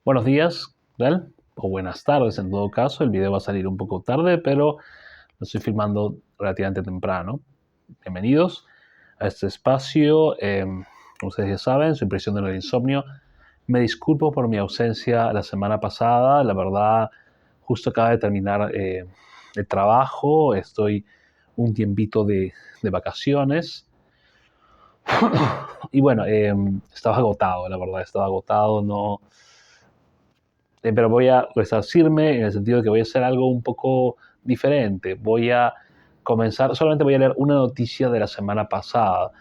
Buenos días, ¿tal? O buenas tardes en todo caso. El video va a salir un poco tarde, pero lo estoy filmando relativamente temprano. Bienvenidos a este espacio. Como ustedes ya saben, soy prisionero del insomnio. Me disculpo por mi ausencia la semana pasada. La verdad, justo acaba de terminar el trabajo. Estoy un tiempito de vacaciones. Y bueno, estaba agotado, la verdad. Estaba agotado, no pero voy a resarcirme en el sentido de que voy a hacer algo un poco diferente. Voy a comenzar, solamente voy a leer una noticia de la semana pasada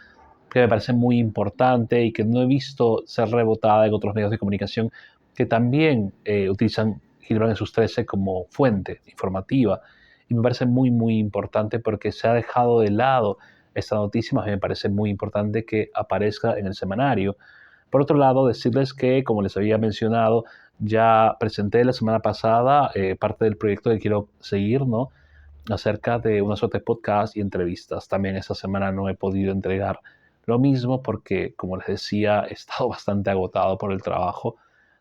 que me parece muy importante y que no he visto ser rebotada en otros medios de comunicación que también utilizan Gilberto en sus 13 como fuente informativa. Y me parece muy, muy importante porque se ha dejado de lado esta noticia, más bien me parece muy importante que aparezca en el semanario. Por otro lado, decirles que, como les había mencionado, ya presenté la semana pasada parte del proyecto que quiero seguir, ¿no? Acerca de una suerte de podcast y entrevistas. También esta semana no he podido entregar lo mismo porque, como les decía, he estado bastante agotado por el trabajo,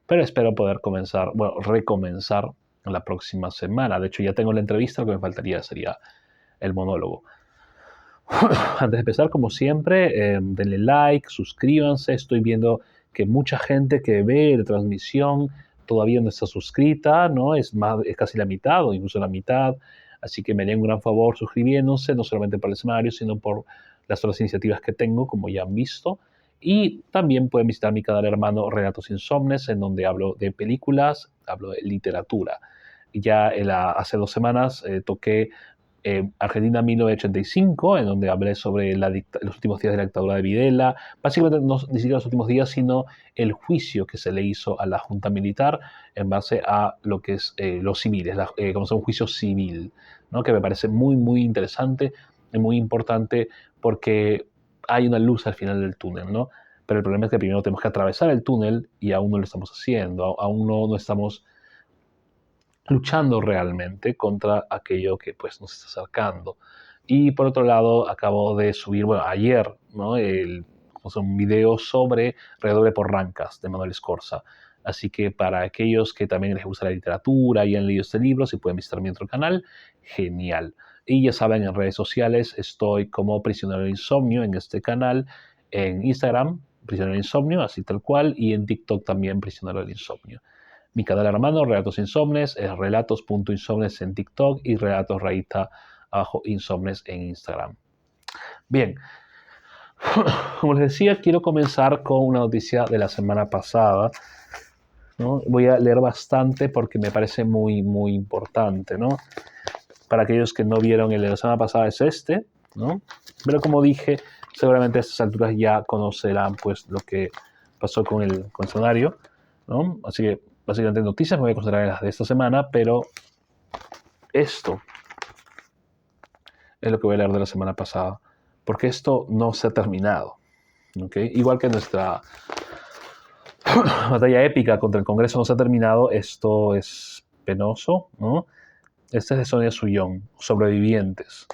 pero espero poder comenzar, bueno, recomenzar la próxima semana. De hecho, ya tengo la entrevista, lo que me faltaría sería el monólogo. Antes de empezar, como siempre, denle like, suscríbanse. Estoy viendo que mucha gente que ve la transmisión todavía no está suscrita, ¿no? Es casi la mitad o incluso la mitad. Así que me harían un gran favor suscribiéndose, no solamente por el escenario, sino por las otras iniciativas que tengo, como ya han visto. Y también pueden visitar mi canal hermano Relatos Insomnes, en donde hablo de películas, hablo de literatura. Ya hace 2 semanas toqué Argentina 1985, en donde hablé sobre los últimos días de la dictadura de Videla. Básicamente, no ni siquiera los últimos días, sino el juicio que se le hizo a la Junta Militar en base a lo que es los civiles, como es un juicio civil, ¿no? Que me parece muy, muy interesante y muy importante porque hay una luz al final del túnel, ¿no? Pero el problema es que primero tenemos que atravesar el túnel y aún no lo estamos haciendo, aún no estamos luchando realmente contra aquello que pues nos está acercando. Y por otro lado, acabo de subir, bueno, ayer, ¿no? Un video sobre Redoble por Rancas de Manuel Escorza. Así que para aquellos que también les gusta la literatura y han leído este libro, si pueden visitar mi otro canal, genial. Y ya saben, en redes sociales estoy como Prisionero del Insomnio en este canal, en Instagram, Prisionero del Insomnio, así tal cual, y en TikTok también Prisionero del Insomnio. Mi canal hermano, Relatos Insomnes, es relatos.insomnes en TikTok y relatos rayita abajo insomnes en Instagram. Bien, como les decía, quiero comenzar con una noticia de la semana pasada, ¿no? Voy a leer bastante porque me parece muy, muy importante, ¿no? Para aquellos que no vieron el de la semana pasada es este, ¿no? Pero como dije, seguramente a estas alturas ya conocerán pues lo que pasó con el escenario, ¿no? Así que básicamente noticias me voy a considerar las de esta semana, pero esto es lo que voy a leer de la semana pasada, porque esto no se ha terminado, ¿ok? Igual que nuestra batalla épica contra el Congreso no se ha terminado, esto es penoso, ¿no? Este es de Sonia Sullón, Sobrevivientes.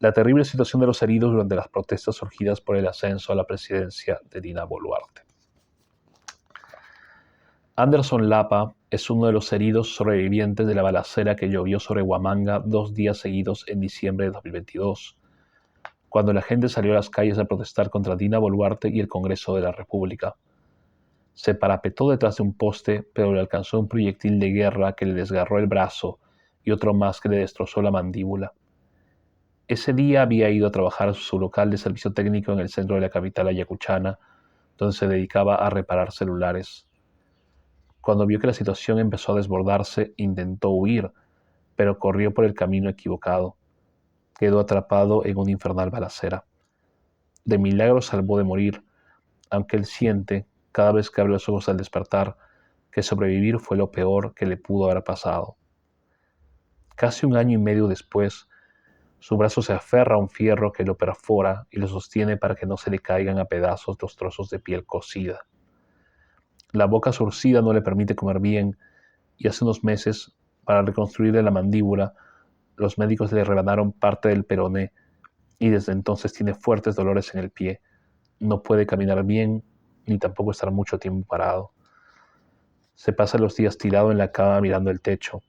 La terrible situación de los heridos durante las protestas surgidas por el ascenso a la presidencia de Dina Boluarte. Anderson Lapa es uno de los heridos sobrevivientes de la balacera que llovió sobre Huamanga 2 días seguidos en diciembre de 2022, cuando la gente salió a las calles a protestar contra Dina Boluarte y el Congreso de la República. Se parapetó detrás de un poste, pero le alcanzó un proyectil de guerra que le desgarró el brazo y otro más que le destrozó la mandíbula. Ese día había ido a trabajar a su local de servicio técnico en el centro de la capital ayacuchana, donde se dedicaba a reparar celulares. Cuando vio que la situación empezó a desbordarse, intentó huir, pero corrió por el camino equivocado. Quedó atrapado en una infernal balacera. De milagro salvó de morir, aunque él siente, cada vez que abre los ojos al despertar, que sobrevivir fue lo peor que le pudo haber pasado. Casi 1 año y medio después, su brazo se aferra a un fierro que lo perfora y lo sostiene para que no se le caigan a pedazos los trozos de piel cocida. La boca surcida no le permite comer bien y hace unos meses, para reconstruirle la mandíbula, los médicos le rebanaron parte del peroné y desde entonces tiene fuertes dolores en el pie. No puede caminar bien ni tampoco estar mucho tiempo parado. Se pasa los días tirado en la cama mirando el techo.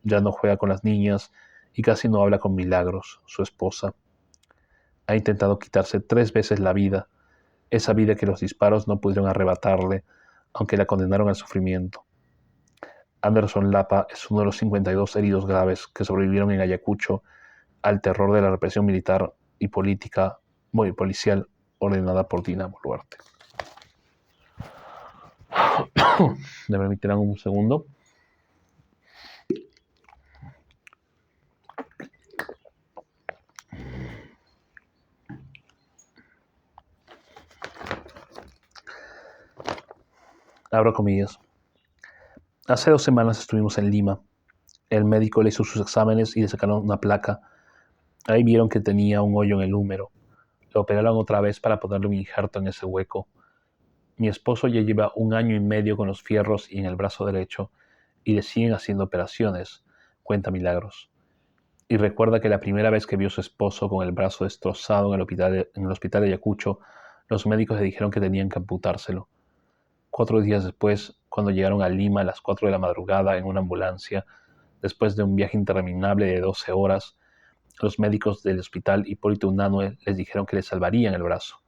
Ya no juega con las niñas y casi no habla con Milagros, su esposa. Ha intentado quitarse 3 veces la vida, esa vida que los disparos no pudieron arrebatarle, aunque la condenaron al sufrimiento. Anderson Lapa es uno de los 52 heridos graves que sobrevivieron en Ayacucho al terror de la represión militar y política, muy policial, ordenada por Dina Boluarte. ¿Me permitirán un segundo? Abro comillas. Hace 2 semanas estuvimos en Lima. El médico le hizo sus exámenes y le sacaron una placa. Ahí vieron que tenía un hoyo en el húmero. Lo operaron otra vez para ponerle un injerto en ese hueco. Mi esposo ya lleva 1 año y medio con los fierros y en el brazo derecho y le siguen haciendo operaciones, cuenta Milagros. Y recuerda que la primera vez que vio a su esposo con el brazo destrozado en el hospital de Ayacucho, los médicos le dijeron que tenían que amputárselo. 4 días después, cuando llegaron a Lima a las 4 de la madrugada en una ambulancia, después de un viaje interminable de 12 horas, los médicos del hospital Hipólito Unanue les dijeron que le salvarían el brazo.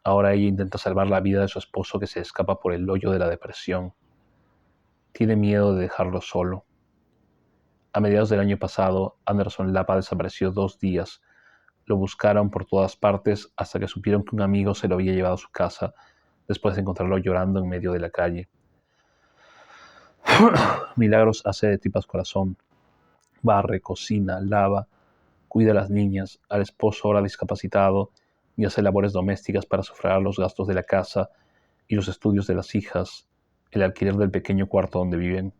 Ahora ella intenta salvar la vida de su esposo que se escapa por el hoyo de la depresión. Tiene miedo de dejarlo solo. A mediados del año pasado, Anderson Lapa desapareció 2 días. Lo buscaron por todas partes hasta que supieron que un amigo se lo había llevado a su casa después de encontrarlo llorando en medio de la calle. Milagros hace de tripas corazón. Barre, cocina, lava, cuida a las niñas, al esposo ahora discapacitado y hace labores domésticas para sufragar los gastos de la casa y los estudios de las hijas, el alquiler del pequeño cuarto donde viven.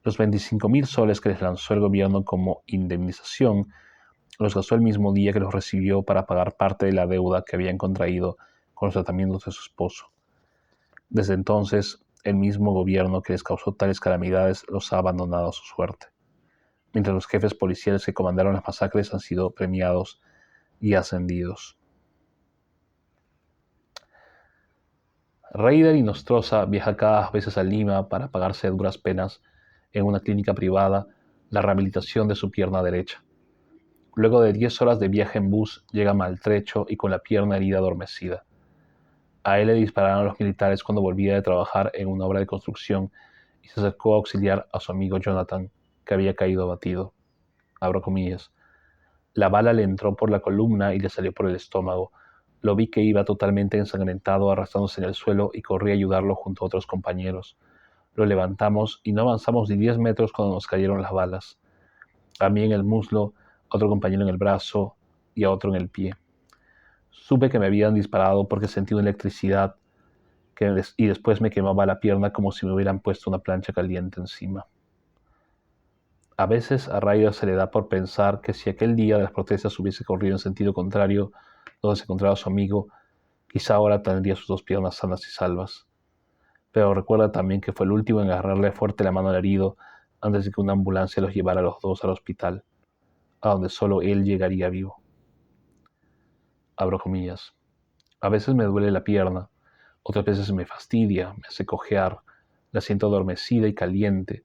Los 25.000 soles que les lanzó el gobierno como indemnización los gastó el mismo día que los recibió para pagar parte de la deuda que habían contraído con los tratamientos de su esposo. Desde entonces, el mismo gobierno que les causó tales calamidades los ha abandonado a su suerte, mientras los jefes policiales que comandaron las masacres han sido premiados y ascendidos. Reider y Nostroza viaja cada veces a Lima para pagarse a duras penas en una clínica privada la rehabilitación de su pierna derecha. Luego de 10 horas de viaje en bus, llega maltrecho y con la pierna herida adormecida. A él le dispararon los militares cuando volvía de trabajar en una obra de construcción y se acercó a auxiliar a su amigo Jonathan, que había caído abatido. Abro comillas. La bala le entró por la columna y le salió por el estómago. Lo vi que iba totalmente ensangrentado, arrastrándose en el suelo y corrí a ayudarlo junto a otros compañeros. Lo levantamos y no avanzamos ni 10 metros cuando nos cayeron las balas. A mí en el muslo, a otro compañero en el brazo y a otro en el pie. Supe que me habían disparado porque sentí una electricidad y después me quemaba la pierna como si me hubieran puesto una plancha caliente encima. A veces a Ryder se le da por pensar que si aquel día de las protestas hubiese corrido en sentido contrario, donde se encontraba su amigo, quizá ahora tendría sus 2 piernas sanas y salvas. Pero recuerda también que fue el último en agarrarle fuerte la mano al herido antes de que una ambulancia los llevara a los dos al hospital, a donde solo él llegaría vivo. Abro comillas. A veces me duele la pierna, otras veces me fastidia, me hace cojear, la siento adormecida y caliente.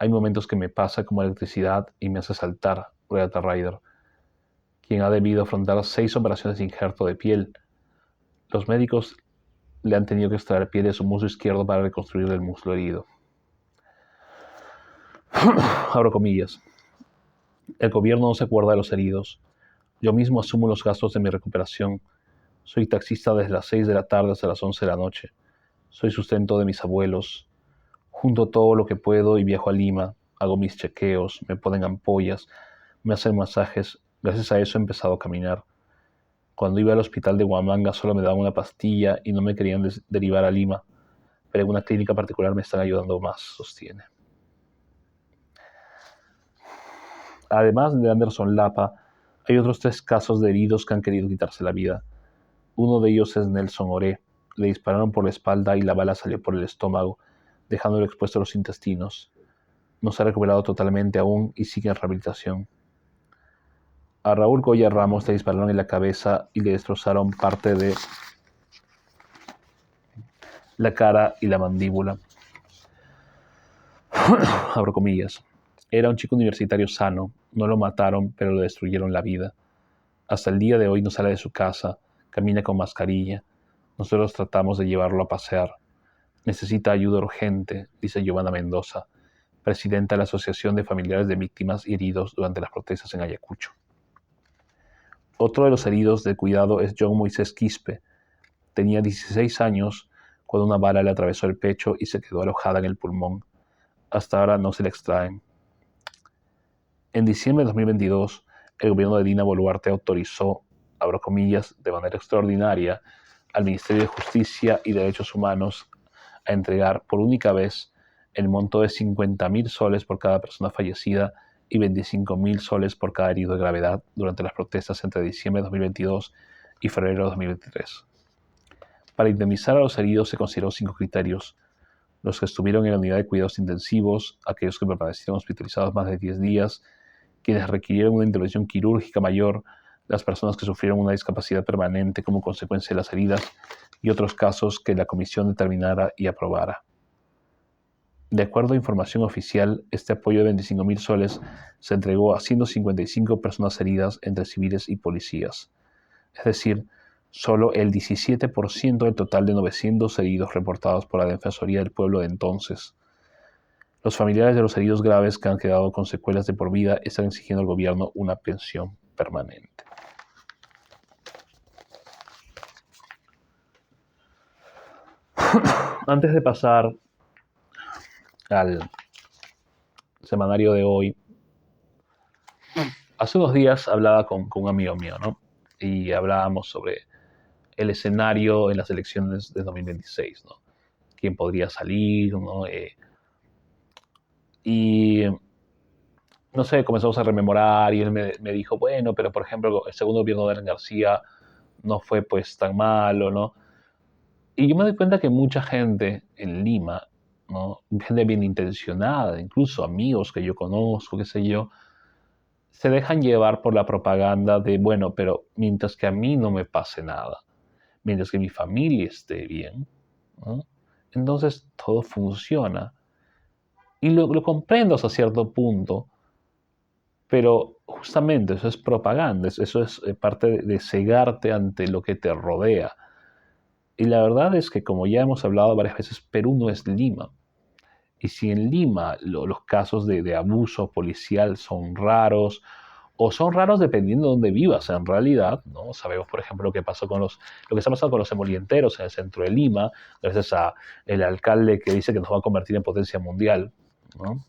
Hay momentos que me pasa como electricidad y me hace saltar, relata Ryder, quien ha debido afrontar 6 operaciones de injerto de piel. Los médicos le han tenido que extraer piel de su muslo izquierdo para reconstruir el muslo herido. Abro comillas. El gobierno no se acuerda de los heridos. Yo mismo asumo los gastos de mi recuperación. Soy taxista desde las 6 de la tarde hasta las 11 de la noche. Soy sustento de mis abuelos. Junto todo lo que puedo y viajo a Lima. Hago mis chequeos, me ponen ampollas, me hacen masajes. Gracias a eso he empezado a caminar. Cuando iba al hospital de Huamanga solo me daban una pastilla y no me querían derivar a Lima, pero en una clínica particular me están ayudando más, sostiene. Además de Anderson Lapa, hay otros 3 casos de heridos que han querido quitarse la vida. Uno de ellos es Nelson Oré. Le dispararon por la espalda y la bala salió por el estómago, dejándolo expuesto a los intestinos. No se ha recuperado totalmente aún y sigue en rehabilitación. A Raúl Goya Ramos le dispararon en la cabeza y le destrozaron parte de la cara y la mandíbula. Abro comillas. Era un chico universitario sano, no lo mataron, pero le destruyeron la vida. Hasta el día de hoy no sale de su casa, camina con mascarilla. Nosotros tratamos de llevarlo a pasear. Necesita ayuda urgente, dice Giovanna Mendoza, presidenta de la Asociación de Familiares de Víctimas y Heridos durante las protestas en Ayacucho. Otro de los heridos de cuidado es John Moisés Quispe. Tenía 16 años cuando una bala le atravesó el pecho y se quedó alojada en el pulmón. Hasta ahora no se le extraen. En diciembre de 2022, el gobierno de Dina Boluarte autorizó, abro comillas, de manera extraordinaria, al Ministerio de Justicia y Derechos Humanos a entregar por única vez el monto de 50.000 soles por cada persona fallecida y 25.000 soles por cada herido de gravedad durante las protestas entre diciembre de 2022 y febrero de 2023. Para indemnizar a los heridos se consideró 5 criterios: los que estuvieron en la unidad de cuidados intensivos, aquellos que permanecieron hospitalizados más de 10 días, quienes requirieron una intervención quirúrgica mayor, las personas que sufrieron una discapacidad permanente como consecuencia de las heridas y otros casos que la comisión determinara y aprobara. De acuerdo a información oficial, este apoyo de 25.000 soles se entregó a 155 personas heridas entre civiles y policías. Es decir, solo el 17% del total de 900 heridos reportados por la Defensoría del Pueblo de entonces. Los familiares de los heridos graves que han quedado con secuelas de por vida están exigiendo al gobierno una pensión permanente. Antes de pasar al semanario de hoy, hace unos días hablaba con un amigo mío, ¿no? Y hablábamos sobre el escenario en las elecciones de 2026, ¿no? Quién podría salir, ¿no? Y no sé, comenzamos a rememorar y él me dijo, bueno, pero por ejemplo, el segundo gobierno de Alan García no fue pues tan malo, ¿no? Y yo me doy cuenta que mucha gente en Lima, ¿no? Gente bien intencionada, incluso amigos que yo conozco, qué sé yo, se dejan llevar por la propaganda de, bueno, pero mientras que a mí no me pase nada, mientras que mi familia esté bien, ¿no? Entonces todo funciona. Y lo comprendo hasta cierto punto, pero justamente eso es propaganda, eso es parte de cegarte ante lo que te rodea. Y la verdad es que, como ya hemos hablado varias veces, Perú no es Lima. Y si en Lima los casos de abuso policial son raros, o son raros dependiendo de dónde vivas en realidad, ¿no? Sabemos, por ejemplo, lo que está pasando con los emolienteros en el centro de Lima, gracias a el alcalde que dice que nos va a convertir en potencia mundial, ¿no?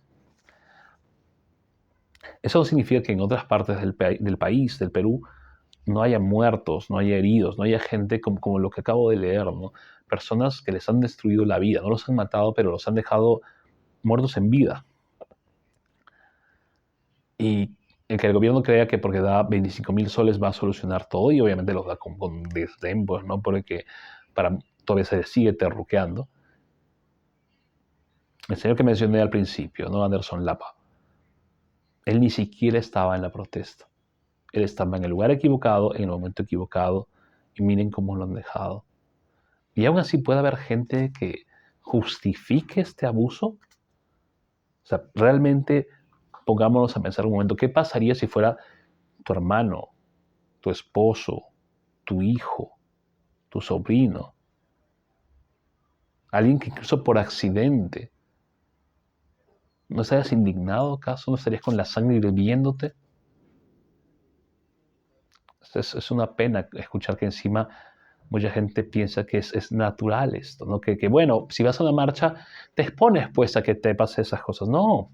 Eso no significa que en otras partes del país, del Perú, no haya muertos, no haya heridos, no haya gente como lo que acabo de leer, ¿no? Personas que les han destruido la vida, no los han matado, pero los han dejado muertos en vida. Y el que el gobierno crea que porque da 25.000 soles va a solucionar todo, y obviamente los da con desdén, pues, ¿no? Porque todavía se sigue terruqueando. El señor que mencioné al principio, ¿no? Anderson Lapa, él ni siquiera estaba en la protesta. Él estaba en el lugar equivocado, en el momento equivocado, y miren cómo lo han dejado. Y aún así puede haber gente que justifique este abuso. O sea, realmente pongámonos a pensar un momento, ¿qué pasaría si fuera tu hermano, tu esposo, tu hijo, tu sobrino? Alguien que incluso por accidente, ¿no estarías indignado acaso? ¿No estarías con la sangre hirviéndote? Es una pena escuchar que encima mucha gente piensa que es natural esto, ¿no? Que bueno, si vas a una marcha, te expones pues a que te pase esas cosas. No.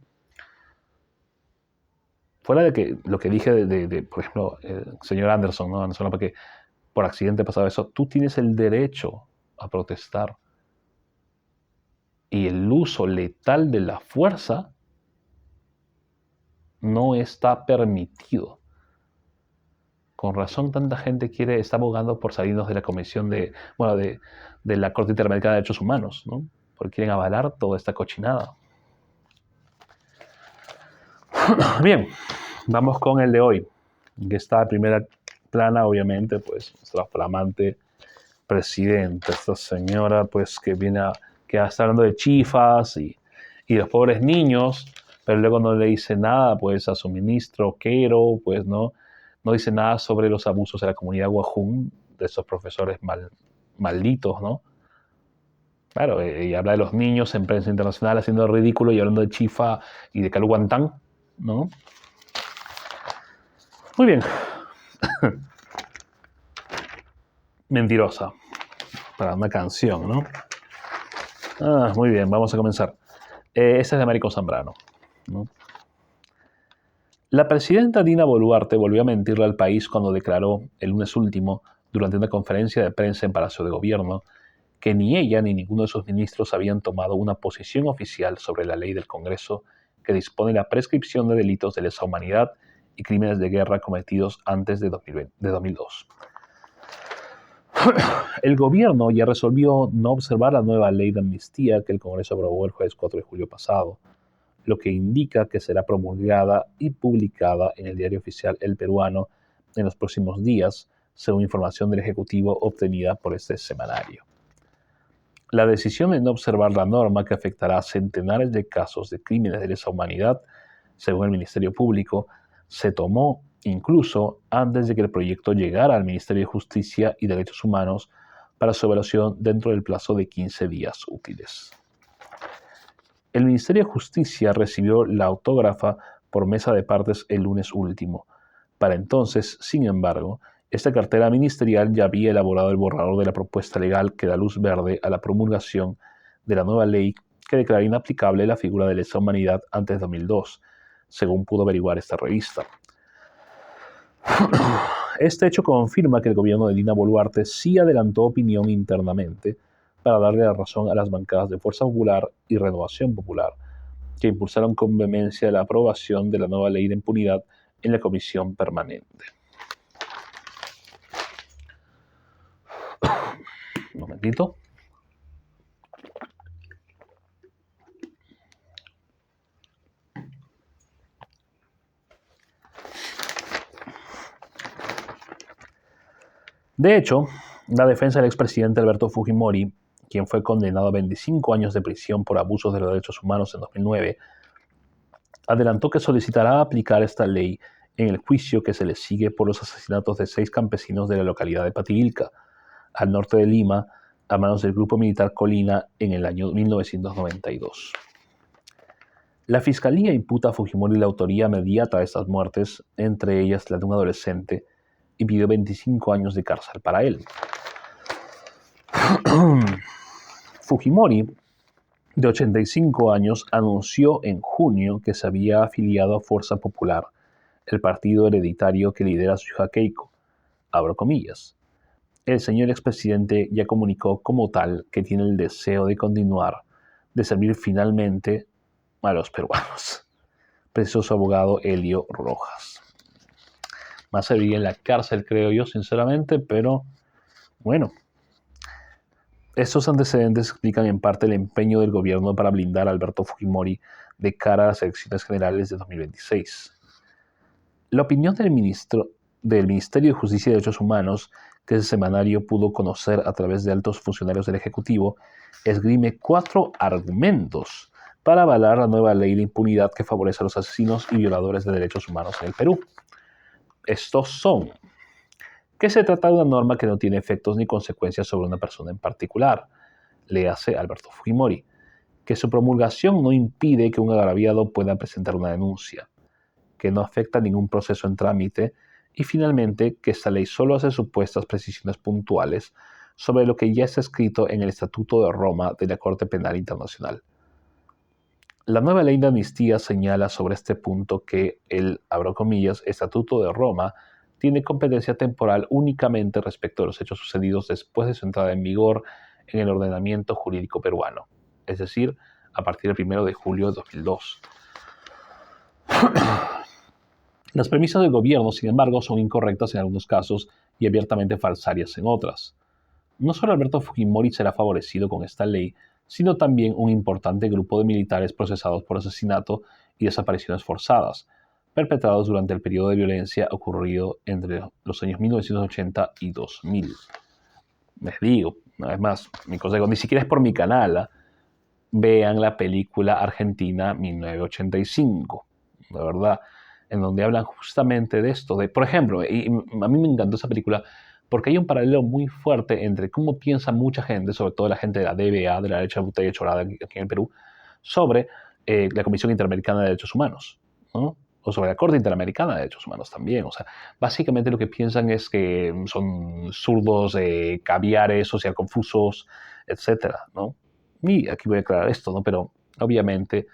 Fuera de que lo que dije por ejemplo, el señor Anderson, ¿no? Anderson, porque por accidente pasaba eso, tú tienes el derecho a protestar. Y el uso letal de la fuerza no está permitido. Con razón tanta gente está abogando por salirnos de la Comisión de la Corte Interamericana de Derechos Humanos, ¿no? Porque quieren avalar toda esta cochinada. Bien, vamos con el de hoy, que está en primera plana, obviamente, pues nuestra flamante presidenta, esta señora, pues que está hablando de chifas y Y los pobres niños, pero luego no le dice nada pues a su ministro Quero, pues no dice nada sobre los abusos de la comunidad Wajún, de esos profesores malditos, ¿no? Claro, y habla de los niños en prensa internacional haciendo el ridículo y hablando de Chifa y de Caluguantán, ¿no? Muy bien. Mentirosa. Para una canción, ¿no? Muy bien, vamos a comenzar. Esta es de Américo Zambrano, ¿no? La presidenta Dina Boluarte volvió a mentirle al país cuando declaró el lunes último, durante una conferencia de prensa en Palacio de Gobierno, que ni ella ni ninguno de sus ministros habían tomado una posición oficial sobre la ley del Congreso que dispone la prescripción de delitos de lesa humanidad y crímenes de guerra cometidos antes de 2002. El gobierno ya resolvió no observar la nueva ley de amnistía que el Congreso aprobó el jueves 4 de julio pasado, lo que indica que será promulgada y publicada en el diario oficial El Peruano en los próximos días, según información del Ejecutivo obtenida por este semanario. La decisión de no observar la norma, que afectará a centenares de casos de crímenes de lesa humanidad, según el Ministerio Público, se tomó incluso antes de que el proyecto llegara al Ministerio de Justicia y Derechos Humanos para su evaluación dentro del plazo de 15 días útiles. El Ministerio de Justicia recibió la autógrafa por mesa de partes el lunes último. Para entonces, sin embargo, esta cartera ministerial ya había elaborado el borrador de la propuesta legal que da luz verde a la promulgación de la nueva ley que declara inaplicable la figura de lesa humanidad antes de 2002, según pudo averiguar esta revista. Este hecho confirma que el gobierno de Dina Boluarte sí adelantó opinión internamente para darle la razón a las bancadas de Fuerza Popular y Renovación Popular, que impulsaron con vehemencia la aprobación de la nueva ley de impunidad en la comisión permanente. Un momentito. De hecho, la defensa del expresidente Alberto Fujimori, quien fue condenado a 25 años de prisión por abusos de los derechos humanos en 2009, adelantó que solicitará aplicar esta ley en el juicio que se le sigue por los asesinatos de 6 campesinos de la localidad de Pativilca, al norte de Lima, a manos del grupo militar Colina en el año 1992. La fiscalía imputa a Fujimori la autoría inmediata de estas muertes, entre ellas la de un adolescente, y pidió 25 años de cárcel para él. Fujimori, de 85 años, anunció en junio que se había afiliado a Fuerza Popular, el partido hereditario que lidera su hija Keiko. Abro comillas. El señor expresidente ya comunicó como tal que tiene el deseo de continuar, de servir finalmente a los peruanos, precisó su abogado Helio Rojas. Más serviría en la cárcel, creo yo, sinceramente, pero bueno. Estos antecedentes explican en parte el empeño del gobierno para blindar a Alberto Fujimori de cara a las elecciones generales de 2026. La opinión del Ministerio de Justicia y Derechos Humanos, que ese semanario pudo conocer a través de altos funcionarios del Ejecutivo, esgrime 4 argumentos para avalar la nueva ley de impunidad que favorece a los asesinos y violadores de derechos humanos en el Perú. Estos son: que se trata de una norma que no tiene efectos ni consecuencias sobre una persona en particular, léase Alberto Fujimori; que su promulgación no impide que un agraviado pueda presentar una denuncia; que no afecta ningún proceso en trámite; y finalmente, que esta ley solo hace supuestas precisiones puntuales sobre lo que ya está escrito en el Estatuto de Roma de la Corte Penal Internacional. La nueva ley de amnistía señala sobre este punto que el, abro comillas, Estatuto de Roma tiene competencia temporal únicamente respecto a los hechos sucedidos después de su entrada en vigor en el ordenamiento jurídico peruano, es decir, a partir del 1 de julio de 2002. Las premisas del gobierno, sin embargo, son incorrectas en algunos casos y abiertamente falsarias en otras. No solo Alberto Fujimori será favorecido con esta ley, sino también un importante grupo de militares procesados por asesinato y desapariciones forzadas, perpetrados durante el periodo de violencia ocurrido entre los años 1980 y 2000. Les digo, una vez más, mi consejo, ni siquiera es por mi canal, vean la película argentina 1985, de verdad, en donde hablan justamente de esto. Por ejemplo, y a mí me encantó esa película porque hay un paralelo muy fuerte entre cómo piensa mucha gente, sobre todo la gente de la DBA, de la derecha bruta y chorada aquí en el Perú, sobre la Comisión Interamericana de Derechos Humanos, ¿no? O sobre la Corte Interamericana de Derechos Humanos también. O sea, básicamente lo que piensan es que son zurdos, caviares, social confusos, etcétera, ¿no? Y aquí voy a aclarar esto, ¿no? Pero obviamente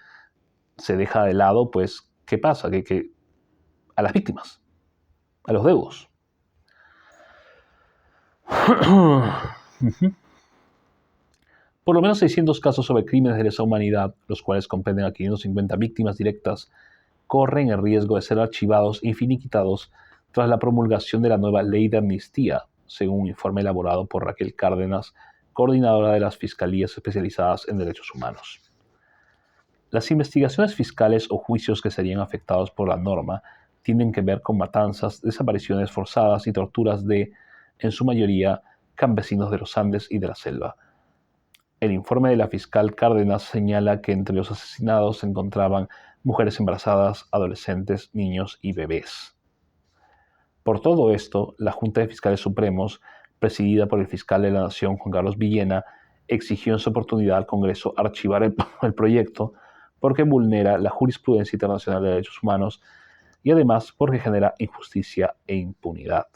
se deja de lado, pues, ¿qué pasa? Que a las víctimas, a los deudos. Por lo menos 600 casos sobre crímenes de lesa humanidad, los cuales comprenden a 550 víctimas directas, corren el riesgo de ser archivados e finiquitados tras la promulgación de la nueva ley de amnistía, según un informe elaborado por Raquel Cárdenas, coordinadora de las Fiscalías especializadas en derechos humanos. Las investigaciones fiscales o juicios que serían afectados por la norma tienen que ver con matanzas, desapariciones forzadas y torturas de, en su mayoría, campesinos de los Andes y de la selva. El informe de la fiscal Cárdenas señala que entre los asesinados se encontraban mujeres embarazadas, adolescentes, niños y bebés. Por todo esto, la Junta de Fiscales Supremos, presidida por el fiscal de la Nación, Juan Carlos Villena, exigió en su oportunidad al Congreso archivar el proyecto porque vulnera la jurisprudencia internacional de derechos humanos y además porque genera injusticia e impunidad.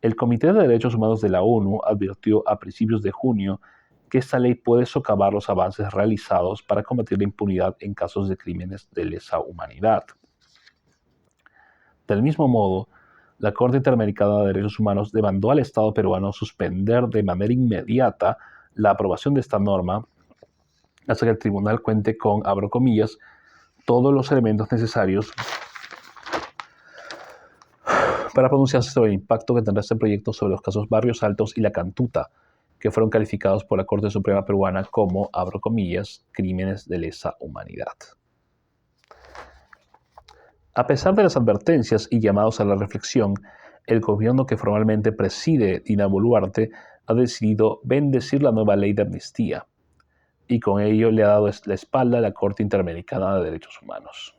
El Comité de Derechos Humanos de la ONU advirtió a principios de junio que esta ley puede socavar los avances realizados para combatir la impunidad en casos de crímenes de lesa humanidad. Del mismo modo, la Corte Interamericana de Derechos Humanos demandó al Estado peruano suspender de manera inmediata la aprobación de esta norma hasta que el tribunal cuente con, abro comillas, todos los elementos necesarios para pronunciarse sobre el impacto que tendrá este proyecto sobre los casos Barrios Altos y La Cantuta, que fueron calificados por la Corte Suprema Peruana como, abro comillas, crímenes de lesa humanidad. A pesar de las advertencias y llamados a la reflexión, el gobierno que formalmente preside Dina Boluarte ha decidido bendecir la nueva ley de amnistía y con ello le ha dado la espalda a la Corte Interamericana de Derechos Humanos.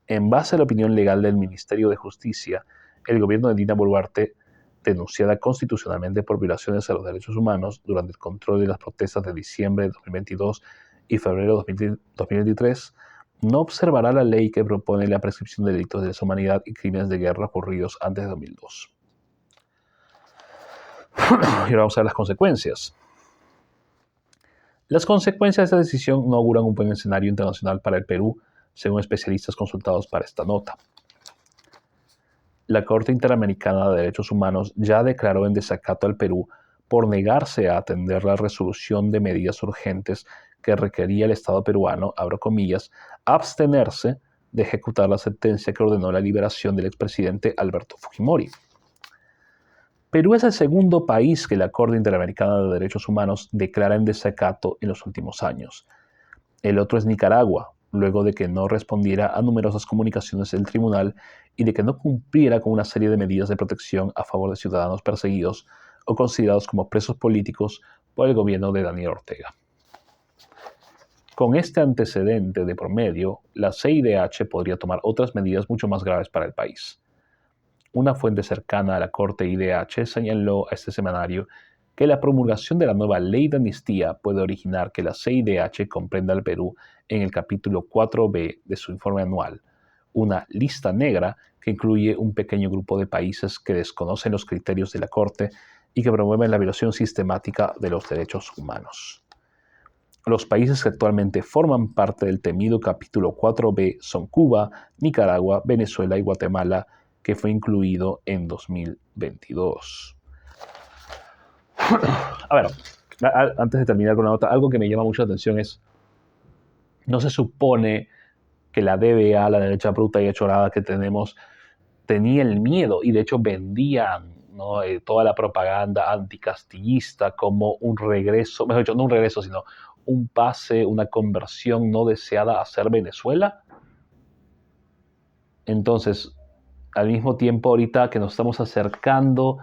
En base a la opinión legal del Ministerio de Justicia, el gobierno de Dina Boluarte, denunciada constitucionalmente por violaciones a los derechos humanos durante el control de las protestas de diciembre de 2022 y febrero de 2023, no observará la ley que propone la prescripción de delitos de lesa humanidad y crímenes de guerra ocurridos antes de 2002. Y ahora vamos a ver las consecuencias. Las consecuencias de esta decisión no auguran un buen escenario internacional para el Perú, según especialistas consultados para esta nota. La Corte Interamericana de Derechos Humanos ya declaró en desacato al Perú por negarse a atender la resolución de medidas urgentes que requería el Estado peruano, abro comillas, abstenerse de ejecutar la sentencia que ordenó la liberación del expresidente Alberto Fujimori. Perú es el segundo país que la Corte Interamericana de Derechos Humanos declara en desacato en los últimos años. El otro es Nicaragua, luego de que no respondiera a numerosas comunicaciones del tribunal y de que no cumpliera con una serie de medidas de protección a favor de ciudadanos perseguidos o considerados como presos políticos por el gobierno de Daniel Ortega. Con este antecedente de por medio, la CIDH podría tomar otras medidas mucho más graves para el país. Una fuente cercana a la Corte IDH señaló a este semanario que la promulgación de la nueva ley de amnistía puede originar que la CIDH comprenda al Perú en el capítulo 4b de su informe anual, una lista negra que incluye un pequeño grupo de países que desconocen los criterios de la Corte y que promueven la violación sistemática de los derechos humanos. Los países que actualmente forman parte del temido capítulo 4b son Cuba, Nicaragua, Venezuela y Guatemala, que fue incluido en 2022. A ver, antes de terminar con la nota, algo que me llama mucho la atención es, no se supone que la DBA, la derecha bruta y achorada que tenemos, tenía el miedo y de hecho vendían, ¿no?, toda la propaganda anticastillista como un regreso, mejor dicho, no un regreso, sino un pase, una conversión no deseada a ser Venezuela. Entonces, al mismo tiempo ahorita que nos estamos acercando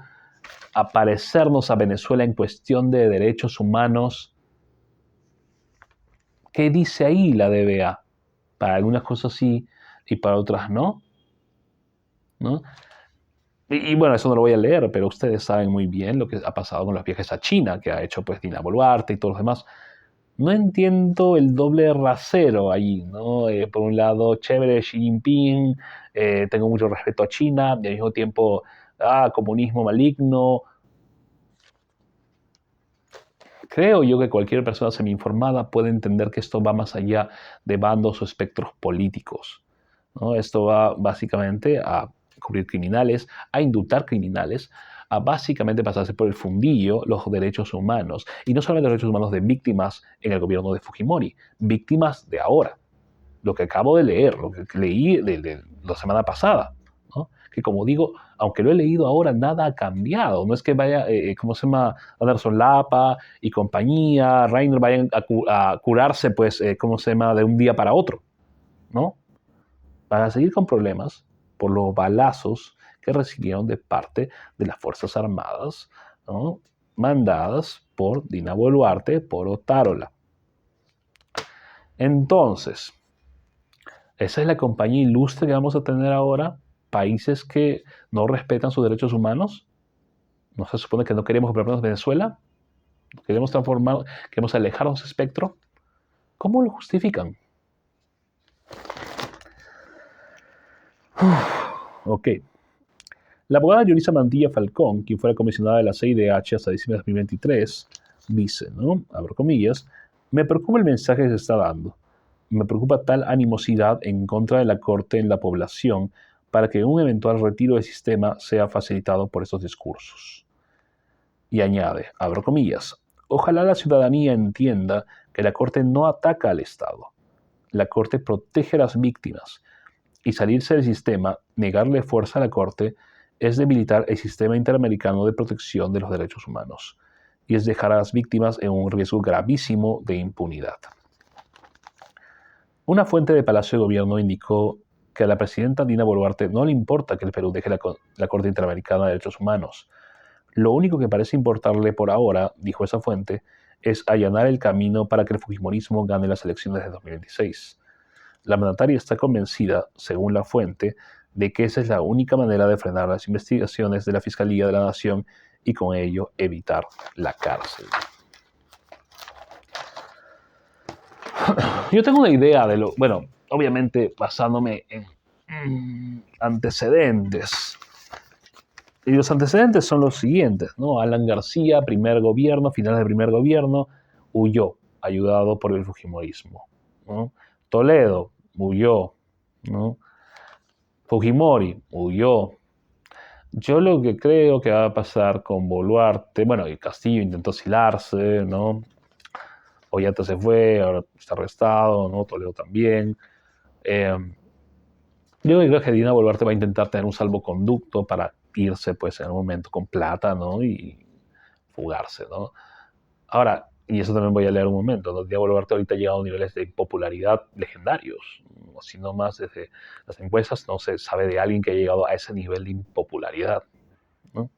aparecernos a Venezuela en cuestión de derechos humanos. ¿Qué dice ahí la DBA? Para algunas cosas sí y para otras no, ¿no? Y bueno, eso no lo voy a leer, pero ustedes saben muy bien lo que ha pasado con los viajes a China, que ha hecho pues Dina Boluarte y todos los demás. No entiendo el doble rasero ahí, ¿no? Por un lado, chévere Xi Jinping, tengo mucho respeto a China, y al mismo tiempo, comunismo maligno. Creo yo que cualquier persona semi-informada puede entender que esto va más allá de bandos o espectros políticos, ¿no? Esto va básicamente a cubrir criminales, a indultar criminales, a básicamente pasarse por el fundillo los derechos humanos. Y no solamente los derechos humanos de víctimas en el gobierno de Fujimori, víctimas de ahora. Lo que acabo de leer, lo que leí de la semana pasada, ¿no? Que como digo, aunque lo he leído ahora, nada ha cambiado. No es que vaya, ¿cómo se llama? Anderson Lapa y compañía, Reiner vayan a curarse, pues, ¿cómo se llama? De un día para otro, ¿no? Van a seguir con problemas por los balazos que recibieron de parte de las Fuerzas Armadas, ¿no? Mandadas por Dina Boluarte, por Otárola. Entonces, esa es la compañía ilustre que vamos a tener ahora. Países que no respetan sus derechos humanos. ¿No se supone que no queremos problemas Venezuela? ¿Queremos transformar, queremos alejarnos de ese espectro? ¿Cómo lo justifican? Ok. La abogada Yulisa Mantilla Falcón, quien fuera comisionada de la CIDH hasta diciembre de 2023, dice, ¿no? Abro comillas, me preocupa el mensaje que se está dando. Me preocupa tal animosidad en contra de la Corte en la población para que un eventual retiro del sistema sea facilitado por estos discursos. Y añade, abro comillas, ojalá la ciudadanía entienda que la Corte no ataca al Estado. La Corte protege a las víctimas y salirse del sistema, negarle fuerza a la Corte, es debilitar el sistema interamericano de protección de los derechos humanos y es dejar a las víctimas en un riesgo gravísimo de impunidad. Una fuente de Palacio de Gobierno indicó que a la presidenta Dina Boluarte no le importa que el Perú deje la Corte Interamericana de Derechos Humanos. Lo único que parece importarle por ahora, dijo esa fuente, es allanar el camino para que el fujimorismo gane las elecciones de 2026. La mandataria está convencida, según la fuente, de que esa es la única manera de frenar las investigaciones de la Fiscalía de la Nación y con ello evitar la cárcel. Yo tengo una idea de lo, bueno, obviamente basándome en antecedentes. Y los antecedentes son los siguientes, ¿no? Alan García, primer gobierno, finales del primer gobierno, huyó, ayudado por el fujimorismo, ¿no? Toledo huyó, ¿no? Fujimori huyó. Yo lo que creo que va a pasar con Boluarte, bueno, y Castillo intentó asilarse, ¿no? Ollanta se fue, ahora está arrestado, ¿no? Toledo también. Yo creo que Dina Boluarte va a intentar tener un salvoconducto para irse, pues, en algún momento con plata, ¿no? Y fugarse, ¿no? Ahora, y eso también voy a leer un momento, ¿no? Dina Boluarte ahorita ha llegado a niveles de popularidad legendarios, ¿no? Si no más desde las encuestas no se sabe de alguien que ha llegado a ese nivel de impopularidad, ¿no?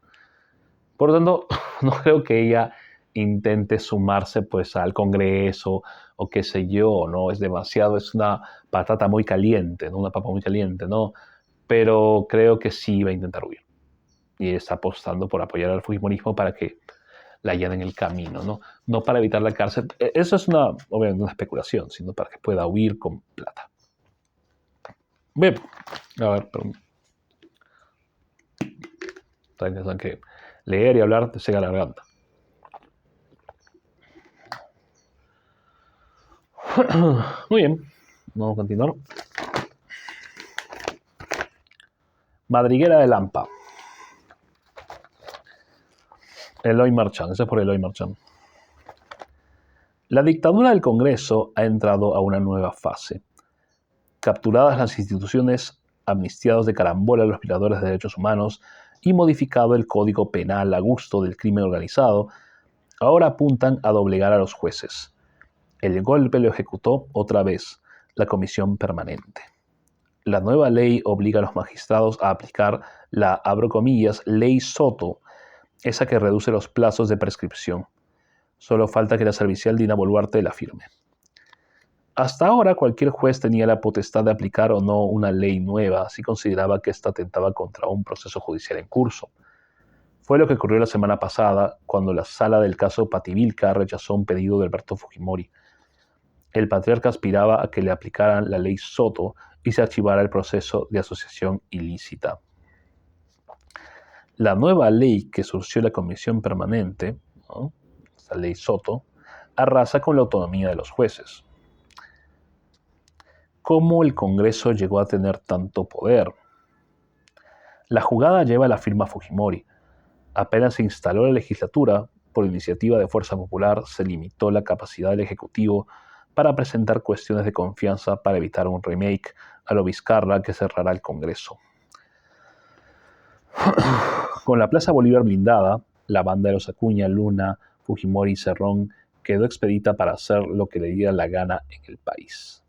Por lo tanto, no creo que ella intente sumarse pues al Congreso o qué sé yo, ¿no? Es demasiado, es una patata muy caliente, ¿no? Una papa muy caliente, ¿no? Pero creo que sí va a intentar huir. Y está apostando por apoyar al fujimorismo para que la allanen el camino, ¿no? No para evitar la cárcel. Eso es obviamente una especulación, sino para que pueda huir con plata. Bien, a ver, perdón. Saben que leer y hablar te seca la garganta. Muy bien, vamos a continuar. Madriguera de Lampa. Eloy Marchand, ese es por Eloy Marchand. La dictadura del Congreso ha entrado a una nueva fase. Capturadas las instituciones, amnistiados de carambola a los violadores de derechos humanos y modificado el Código Penal a gusto del crimen organizado, ahora apuntan a doblegar a los jueces. El golpe lo ejecutó otra vez la Comisión Permanente. La nueva ley obliga a los magistrados a aplicar la, abro comillas, ley Soto, esa que reduce los plazos de prescripción. Solo falta que la servicial Dina Boluarte la firme. Hasta ahora, cualquier juez tenía la potestad de aplicar o no una ley nueva si consideraba que ésta atentaba contra un proceso judicial en curso. Fue lo que ocurrió la semana pasada, cuando la sala del caso Pativilca rechazó un pedido de Alberto Fujimori. El patriarca aspiraba a que le aplicaran la ley Soto y se archivara el proceso de asociación ilícita. La nueva ley que surgió la Comisión Permanente, ¿no?, esta ley Soto, arrasa con la autonomía de los jueces. ¿Cómo el Congreso llegó a tener tanto poder? La jugada lleva a la firma Fujimori. Apenas se instaló la legislatura, por iniciativa de Fuerza Popular, se limitó la capacidad del Ejecutivo para presentar cuestiones de confianza para evitar un remake a lo Vizcarra que cerrará el Congreso. Con la Plaza Bolívar blindada, la banda de los Acuña, Luna, Fujimori y Cerrón quedó expedita para hacer lo que le diera la gana en el país.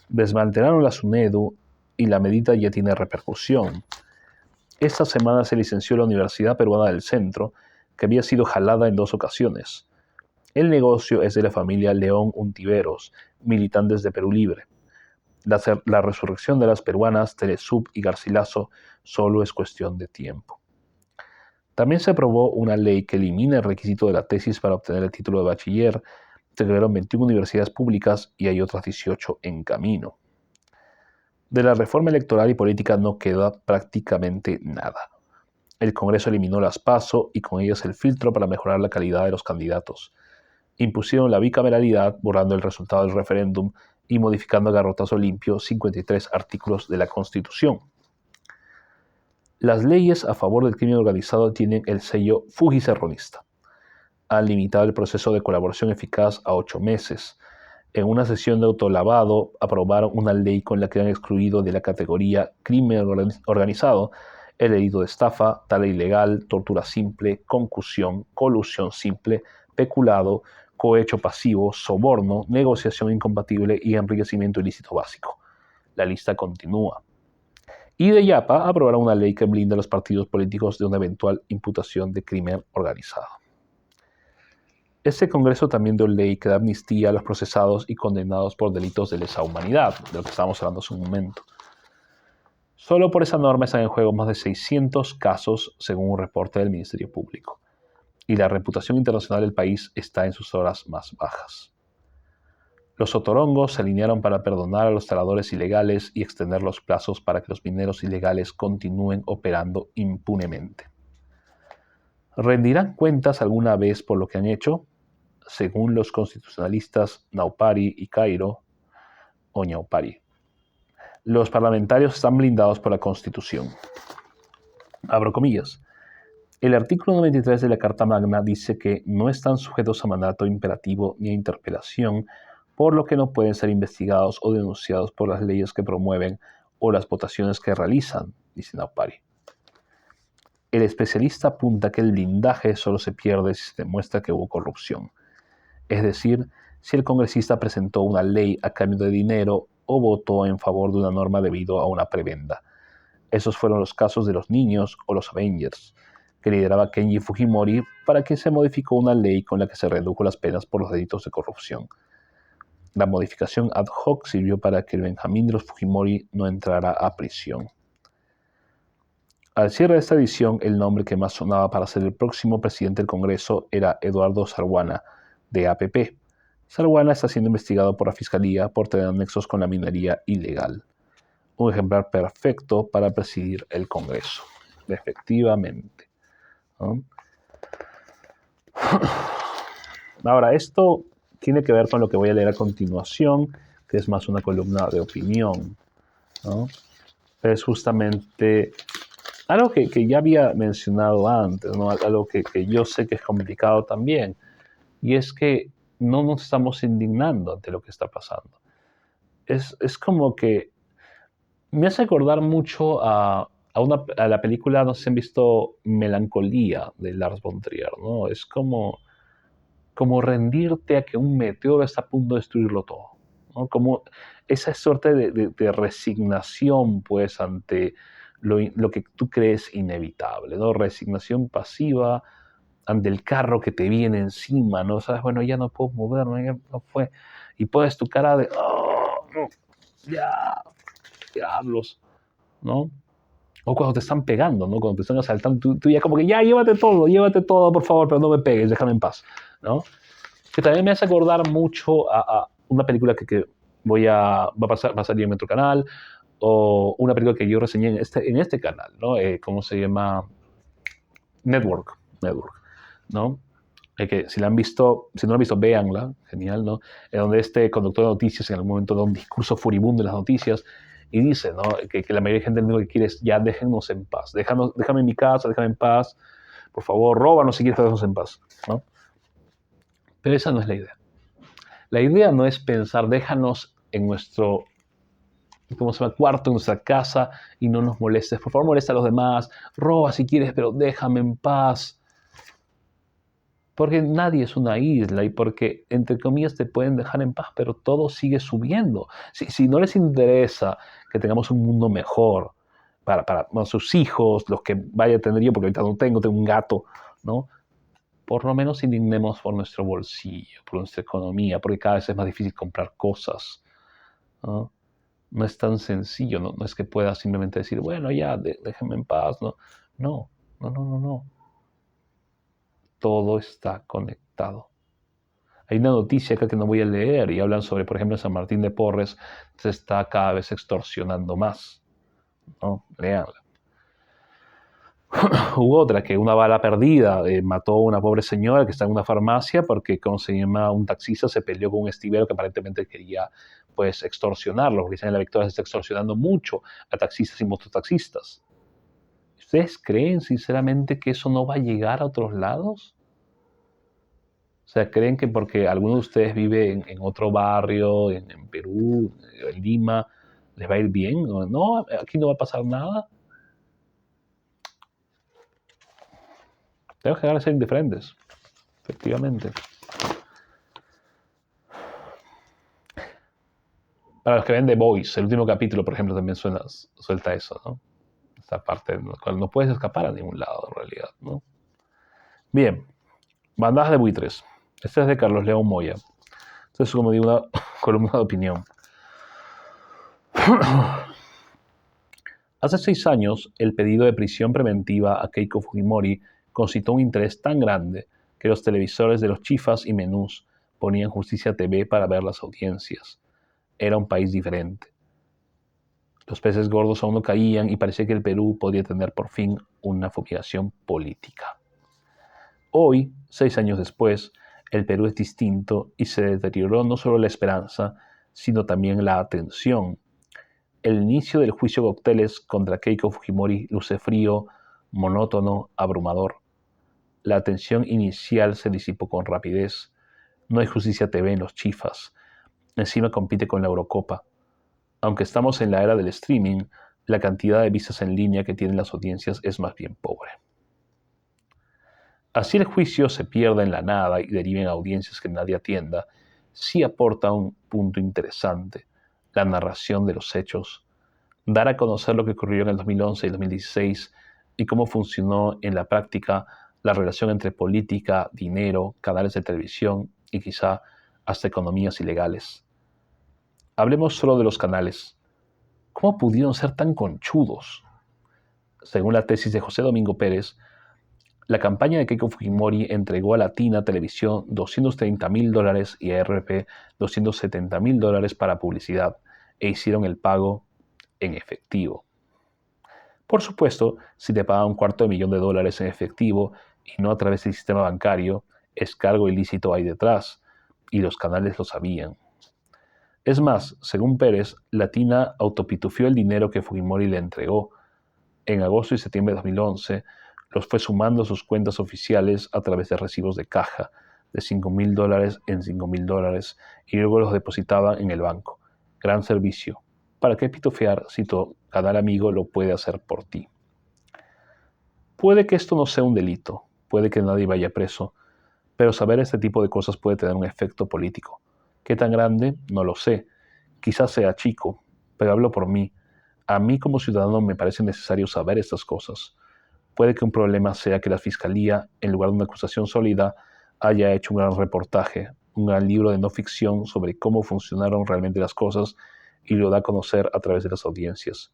Desmantelaron la SUNEDU y la medida ya tiene repercusión. Esta semana se licenció la Universidad Peruana del Centro, que había sido jalada en 2 ocasiones. El negocio es de la familia León Untiveros, militantes de Perú Libre. La resurrección de las peruanas Telesub y Garcilaso solo es cuestión de tiempo. También se aprobó una ley que elimina el requisito de la tesis para obtener el título de bachiller. Se crearon 21 universidades públicas y hay otras 18 en camino. De la reforma electoral y política no queda prácticamente nada. El Congreso eliminó las PASO y con ellas el filtro para mejorar la calidad de los candidatos. Impusieron la bicameralidad, borrando el resultado del referéndum y modificando a garrotazo limpio 53 artículos de la Constitución. Las leyes a favor del crimen organizado tienen el sello fujicerronista. Han limitado el proceso de colaboración eficaz a 8 meses. En una sesión de autolavado aprobaron una ley con la que han excluido de la categoría crimen organizado el delito de estafa, tala ilegal, tortura simple, concusión, colusión simple, peculado, cohecho pasivo, soborno, negociación incompatible y enriquecimiento ilícito básico. La lista continúa. Y de Yapa aprobaron una ley que blinda a los partidos políticos de una eventual imputación de crimen organizado. Este Congreso también dio ley que da amnistía a los procesados y condenados por delitos de lesa humanidad, de lo que estábamos hablando hace un momento. Solo por esa norma están en juego más de 600 casos, según un reporte del Ministerio Público, y la reputación internacional del país está en sus horas más bajas. Los otorongos se alinearon para perdonar a los taladores ilegales y extender los plazos para que los mineros ilegales continúen operando impunemente. ¿Rendirán cuentas alguna vez por lo que han hecho? Según los constitucionalistas Naupari y Cairo, o Ñaupari, los parlamentarios están blindados por la Constitución. Abro comillas. El artículo 93 de la Carta Magna dice que no están sujetos a mandato imperativo ni a interpelación, por lo que no pueden ser investigados o denunciados por las leyes que promueven o las votaciones que realizan, dice Naupari. El especialista apunta que el blindaje solo se pierde si se demuestra que hubo corrupción. Es decir, si el congresista presentó una ley a cambio de dinero o votó en favor de una norma debido a una prebenda. Esos fueron los casos de los niños o los Avengers, que lideraba Kenji Fujimori, para quien se modificó una ley con la que se redujo las penas por los delitos de corrupción. La modificación ad hoc sirvió para que el Benjamín de los Fujimori no entrara a prisión. Al cierre de esta edición, el nombre que más sonaba para ser el próximo presidente del Congreso era Eduardo Sarguana, de APP. Sarguana está siendo investigado por la Fiscalía por tener nexos con la minería ilegal. Un ejemplar perfecto para presidir el Congreso. Efectivamente, ¿no? Ahora, esto tiene que ver con lo que voy a leer a continuación, que es más una columna de opinión, ¿no? Es justamente algo que ya había mencionado antes, ¿no? Algo que yo sé que es complicado también, y es que no nos estamos indignando ante lo que está pasando. Es como que me hace acordar mucho a la película, no sé si han visto Melancolía de Lars von Trier, ¿no? Es como rendirte a que un meteoro está a punto de destruirlo todo, ¿no? Como esa suerte de resignación, pues, ante lo que tú crees inevitable, ¿no? Resignación pasiva ante el carro que te viene encima, ¿no? Sabes, bueno, ya no puedo moverme, ya no fue. Y pones tu cara de, oh, no, ya, diablos, ¿no? O cuando te están pegando, ¿no? Cuando te están asaltando, tú ya como que, ya, llévate todo, por favor, pero no me pegues, déjame en paz, ¿no? Que también me hace acordar mucho a una película que va a salir en otro canal, o una película que yo reseñé en este canal, ¿no? ¿Cómo se llama? Network, ¿no? Que si la han visto, si no la han visto, véanla, genial, ¿no? En donde este conductor de noticias en algún momento da un discurso furibundo en las noticias y dice, ¿no? Que la mayoría de gente lo único que quiere es, ya déjennos en paz, déjame en mi casa, déjame en paz, por favor, róbanos si quieres, déjanos en paz, ¿no? Pero esa no es la idea. La idea no es pensar, déjanos en nuestro, ¿cómo se llama?, cuarto, en nuestra casa y no nos molestes, por favor, molesta a los demás, roba si quieres, pero déjame en paz. Porque nadie es una isla y porque, entre comillas, te pueden dejar en paz, pero todo sigue subiendo. Si no les interesa que tengamos un mundo mejor para bueno, sus hijos, los que vaya a tener yo, porque ahorita no tengo un gato, ¿no? Por lo menos indignemos por nuestro bolsillo, por nuestra economía, porque cada vez es más difícil comprar cosas, ¿no? No es tan sencillo, no es que puedas simplemente decir, bueno, ya, déjenme en paz, ¿no? No, no. Todo está conectado. Hay una noticia acá que no voy a leer y hablan sobre, por ejemplo, San Martín de Porres se está cada vez extorsionando más, ¿no? Leanla. Hubo otra que una bala perdida mató a una pobre señora que está en una farmacia porque, como se llama, un taxista se peleó con un estivero que aparentemente quería, pues, extorsionarlo, porque en la Victoria se está extorsionando mucho a taxistas y mototaxistas. ¿Ustedes creen sinceramente que eso no va a llegar a otros lados? O sea, ¿creen que porque alguno de ustedes vive en otro barrio, en Perú, en Lima, les va a ir bien? No, aquí no va a pasar nada. Tenemos que dejar de ser indiferentes, efectivamente. Para los que ven The Voice, el último capítulo, por ejemplo, también suelta eso, ¿no? Esta parte en la cual no puedes escapar a ningún lado, en realidad, ¿no? Bien, bandadas de buitres. Este es de Carlos León Moya. Esto es, como digo, una columna de opinión. Hace 6 años, el pedido de prisión preventiva a Keiko Fujimori concitó un interés tan grande que los televisores de los chifas y menús ponían Justicia TV para ver las audiencias. Era un país diferente. Los peces gordos aún no caían y parecía que el Perú podía tener por fin una fumigación política. Hoy, 6 años después, el Perú es distinto y se deterioró no solo la esperanza, sino también la atención. El inicio del juicio Cócteles contra Keiko Fujimori luce frío, monótono, abrumador. La atención inicial se disipó con rapidez. No hay Justicia TV en los chifas. Encima compite con la Eurocopa. Aunque estamos en la era del streaming, la cantidad de vistas en línea que tienen las audiencias es más bien pobre. Así el juicio se pierda en la nada y derive en audiencias que nadie atienda, sí aporta un punto interesante, la narración de los hechos, dar a conocer lo que ocurrió en el 2011 y 2016 y cómo funcionó en la práctica la relación entre política, dinero, canales de televisión y quizá hasta economías ilegales. Hablemos solo de los canales. ¿Cómo pudieron ser tan conchudos? Según la tesis de José Domingo Pérez, la campaña de Keiko Fujimori entregó a Latina Televisión $230,000 y a RP $270,000 para publicidad e hicieron el pago en efectivo. Por supuesto, si te pagan $250,000 en efectivo y no a través del sistema bancario, es que algo ilícito ahí detrás, y los canales lo sabían. Es más, según Pérez, Latina autopitufió el dinero que Fujimori le entregó. En agosto y septiembre de 2011, los fue sumando a sus cuentas oficiales a través de recibos de caja de $5,000 en $5,000 y luego los depositaban en el banco. Gran servicio. ¿Para qué pitufear si tu canal amigo lo puede hacer por ti? Puede que esto no sea un delito, puede que nadie vaya preso, pero saber este tipo de cosas puede tener un efecto político. ¿Qué tan grande? No lo sé. Quizás sea chico, pero hablo por mí. A mí como ciudadano me parece necesario saber estas cosas. Puede que un problema sea que la Fiscalía, en lugar de una acusación sólida, haya hecho un gran reportaje, un gran libro de no ficción sobre cómo funcionaron realmente las cosas y lo da a conocer a través de las audiencias.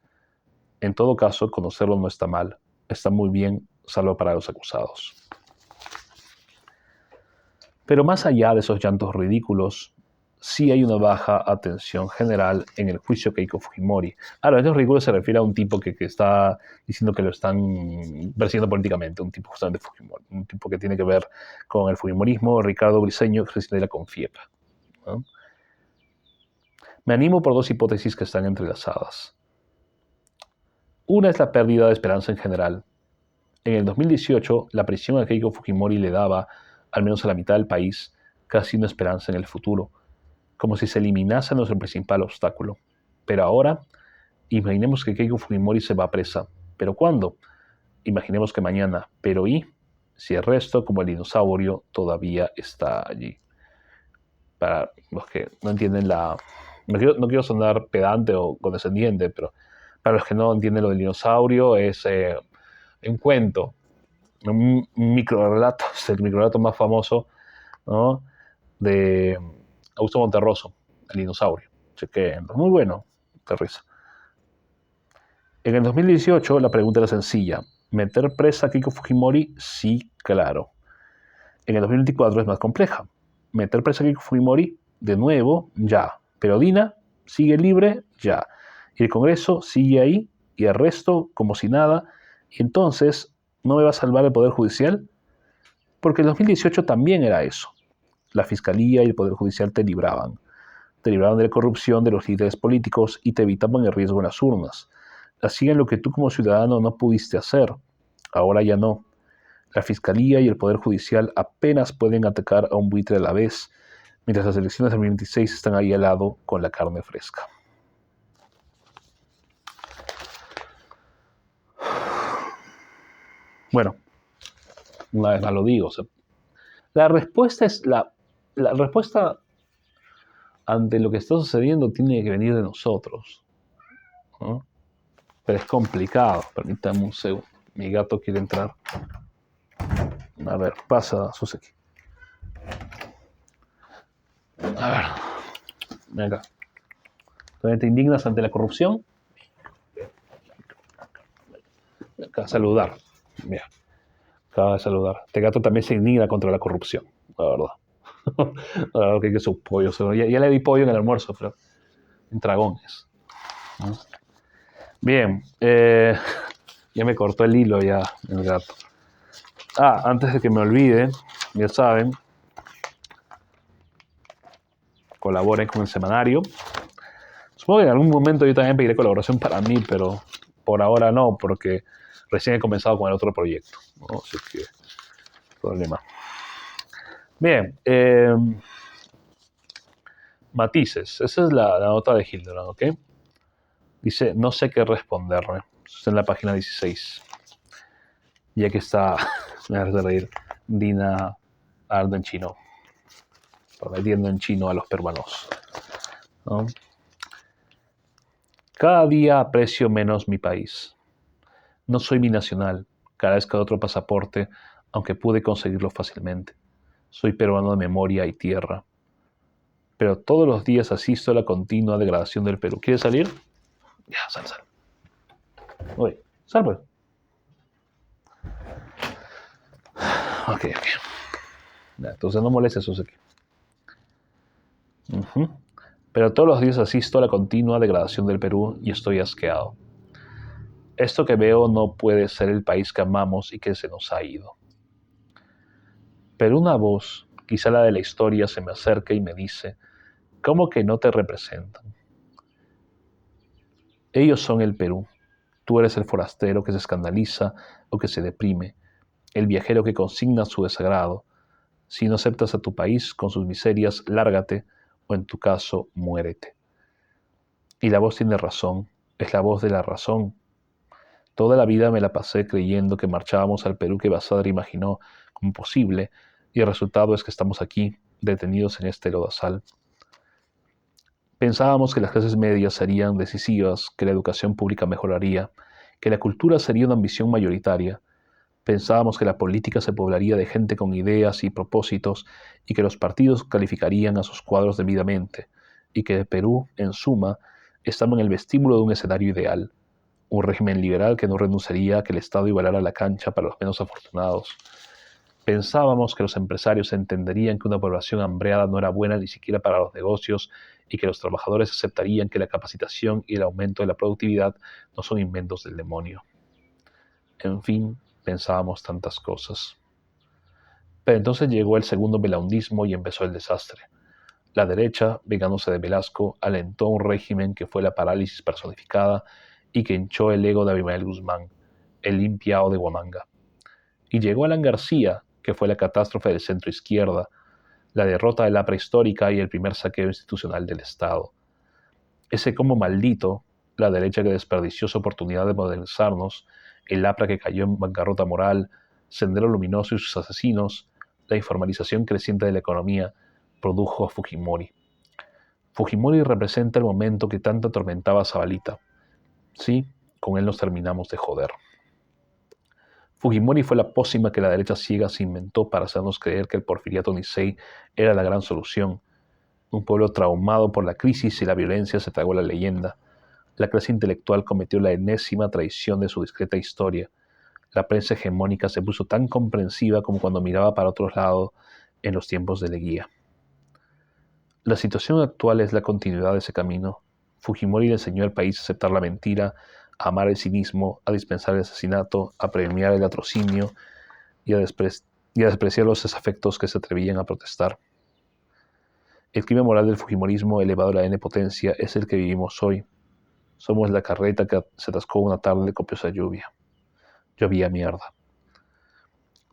En todo caso, conocerlo no está mal, está muy bien, salvo para los acusados. Pero más allá de esos llantos ridículos, sí hay una baja atención general en el juicio Keiko Fujimori. Ahora, estos ridículos se refiere a un tipo que está diciendo que lo están persiguiendo políticamente, un tipo justamente Fujimori, un tipo que tiene que ver con el Fujimorismo, Ricardo Briceño, presidente de la CONFIEP, ¿no? Me animo por dos hipótesis que están entrelazadas. Una es la pérdida de esperanza en general. En el 2018, la prisión a Keiko Fujimori le daba, al menos a la mitad del país, casi una esperanza en el futuro, como si se eliminase nuestro principal obstáculo. Pero ahora, imaginemos que Keiko Fujimori se va presa. ¿Pero cuándo? Imaginemos que mañana. ¿Pero y? Si el resto, como el dinosaurio, todavía está allí. Para los que no entienden no quiero sonar pedante o condescendiente, pero para los que no entienden lo del dinosaurio, es un cuento, un microrelato, es el microrelato más famoso, ¿no?, de Augusto Monterroso, el dinosaurio. Así que muy bueno, de risa. En el 2018 la pregunta era sencilla. ¿Meter presa a Keiko Fujimori? Sí, claro. En el 2024 es más compleja. ¿Meter presa a Keiko Fujimori? De nuevo, ya. Pero Dina sigue libre, ya. Y el Congreso sigue ahí, y el resto como si nada. Y entonces, ¿no me va a salvar el Poder Judicial? Porque el 2018 también era eso. La Fiscalía y el Poder Judicial te libraban. Te libraban de la corrupción de los líderes políticos y te evitaban el riesgo en las urnas. Hacían lo que tú como ciudadano no pudiste hacer. Ahora ya no. La Fiscalía y el Poder Judicial apenas pueden atacar a un buitre a la vez, mientras las elecciones del 2026 están ahí al lado con la carne fresca. Bueno, una vez más lo digo. La respuesta es la respuesta ante lo que está sucediendo tiene que venir de nosotros, ¿no? Pero es complicado. Permítame un segundo. Mi gato quiere entrar. A ver, pasa, Suseki. A ver, ven acá. ¿Todavía te indignas ante la corrupción? Acá, saludar. Mira, acaba de saludar. Este gato también se indigna contra la corrupción, la verdad. La verdad que su pollo. Ya le di pollo en el almuerzo, pero en dragones. ¿No? Bien, ya me cortó el hilo ya el gato. Antes de que me olvide, ya saben, colaboren con el semanario. Supongo que en algún momento yo también pediré colaboración para mí, pero por ahora no, porque recién he comenzado con el otro proyecto, ¿no? Así que, problema. Bien, matices. Esa es la nota de Hildebrand, ¿ok? Dice, no sé qué responderme. Está en la página 16. Ya que está, me hace reír, Dina Arden chino, prometiendo en chino a los peruanos, ¿no? Cada día aprecio menos mi país. No soy binacional, carezco de otro pasaporte, aunque pude conseguirlo fácilmente. Soy peruano de memoria y tierra. Pero todos los días asisto a la continua degradación del Perú. ¿Quieres salir? Ya, sal. Oye, sal pues. Ok. Ya, entonces no molestes eso aquí. Pero todos los días asisto a la continua degradación del Perú y estoy asqueado. Esto que veo no puede ser el país que amamos y que se nos ha ido. Pero una voz, quizá la de la historia, se me acerca y me dice, ¿cómo que no te representan? Ellos son el Perú. Tú eres el forastero que se escandaliza o que se deprime, el viajero que consigna su desagrado. Si no aceptas a tu país con sus miserias, lárgate o en tu caso, muérete. Y la voz tiene razón, es la voz de la razón. Toda la vida me la pasé creyendo que marchábamos al Perú que Basadre imaginó como posible, y el resultado es que estamos aquí, detenidos en este lodazal. Pensábamos que las clases medias serían decisivas, que la educación pública mejoraría, que la cultura sería una ambición mayoritaria. Pensábamos que la política se poblaría de gente con ideas y propósitos y que los partidos calificarían a sus cuadros debidamente, y que Perú, en suma, estaba en el vestíbulo de un escenario ideal, un régimen liberal que no renunciaría a que el Estado igualara la cancha para los menos afortunados. Pensábamos que los empresarios entenderían que una población hambreada no era buena ni siquiera para los negocios y que los trabajadores aceptarían que la capacitación y el aumento de la productividad no son inventos del demonio. En fin, pensábamos tantas cosas. Pero entonces llegó el segundo belaundismo y empezó el desastre. La derecha, vengándose de Velasco, alentó un régimen que fue la parálisis personificada y que hinchó el ego de Abimael Guzmán, el limpiao de Huamanga. Y llegó Alan García, que fue la catástrofe del centro izquierda, la derrota de la prehistórica y el primer saqueo institucional del Estado. Ese como maldito, la derecha que desperdició su oportunidad de modernizarnos, el APRA que cayó en bancarrota moral, Sendero Luminoso y sus asesinos, la informalización creciente de la economía, produjo a Fujimori. Fujimori representa el momento que tanto atormentaba a Zabalita. Sí, con él nos terminamos de joder. Fujimori fue la pócima que la derecha ciega se inventó para hacernos creer que el porfiriato Nisei era la gran solución. Un pueblo traumado por la crisis y la violencia se tragó la leyenda. La clase intelectual cometió la enésima traición de su discreta historia. La prensa hegemónica se puso tan comprensiva como cuando miraba para otros lados en los tiempos de Leguía. La situación actual es la continuidad de ese camino. Fujimori le enseñó al país a aceptar la mentira, a amar el cinismo, a dispensar el asesinato, a premiar el latrocinio y a despreciar los desafectos que se atrevían a protestar. El crimen moral del fujimorismo elevado a la n potencia es el que vivimos hoy. Somos la carreta que se atascó una tarde de copiosa lluvia. Llovía mierda.